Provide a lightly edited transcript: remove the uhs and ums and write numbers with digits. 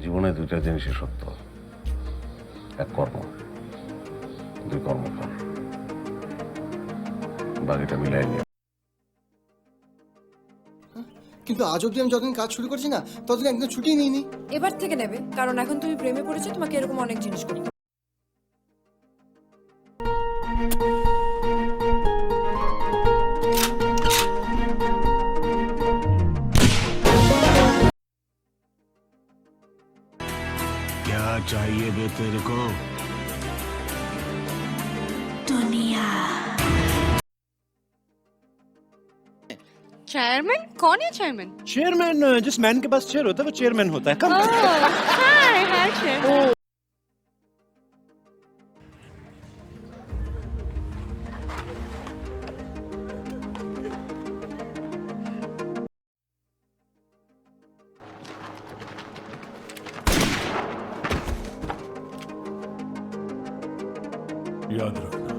জীবনে দুইটা জিনিসই সত্য, এক কর্ম, দুই কর্মফল। বাকিটা মিলাই নিয়ে। কিন্তু আজ অব্দি আমি যতদিন কাজ শুরু করছি না ততদিন একদম ছুটিই নিইনি। এবার থেকে নেবে, কারণ এখন তুমি প্রেমে পড়েছো, তোমাকে এরকম অনেক জিনিস করতে হবে। क्या चाहिए बे तेरे को? चेयरमैन कौन है चेयरमैन? चेयरमैन जिस मैन के पास चेयर होता है वो चेयरमैन होता है। कम हाय हाय चेयरमैन। याद रखना।